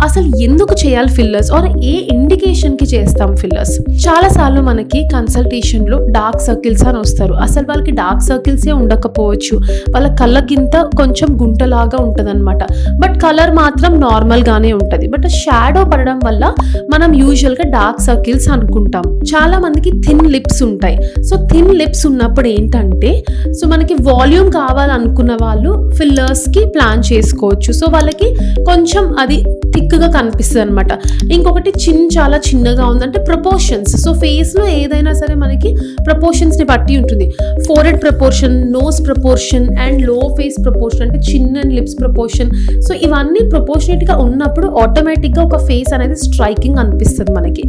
అసలు ఎందుకు చేయాలి ఫిల్లర్స్, ఆర్ ఏ ఇండికేషన్కి చేస్తాం ఫిల్లర్స్? చాలాసార్లు మనకి కన్సల్టేషన్లో డార్క్ సర్కిల్స్ అని వస్తారు. అసలు వాళ్ళకి డార్క్ సర్కిల్సే ఉండకపోవచ్చు, వాళ్ళ కళ్ళకింత కొంచెం గుంటలాగా ఉంటుంది అనమాట, బట్ కలర్ మాత్రం నార్మల్గానే ఉంటుంది. బట్ షాడో పడడం వల్ల మనం యూజువల్గా డార్క్ సర్కిల్స్ అనుకుంటాం. చాలా మందికి థిన్ లిప్స్ ఉంటాయి. సో థిన్ లిప్స్ ఉన్నప్పుడు ఏంటంటే, సో మనకి వాల్యూమ్ కావాలనుకున్న వాళ్ళు ఫిల్లర్స్కి ప్లాన్ చేసుకోవచ్చు. సో వాళ్ళకి కొంచెం అది థిక్గా కనిపిస్తుంది అనమాట. ఇంకొకటి చాలా చిన్నగా ఉందంటే ప్రపోర్షన్స్. సో ఫేస్లో ఏదైనా సరే మనకి ప్రపోర్షన్స్ని బట్టి ఉంటుంది. ఫోరెడ్ ప్రపోర్షన్, నోస్ ప్రపోర్షన్ అండ్ లో ఫేస్ ప్రపోర్షన్, అంటే చిన్న లిప్స్ ప్రపోర్షన్. సో ఇవన్నీ ప్రపోర్షనేట్గా ఉన్నప్పుడు ఆటోమేటిక్గా ఒక ఫేస్ అనేది స్ట్రైకింగ్ అనిపిస్తుంది మనకి.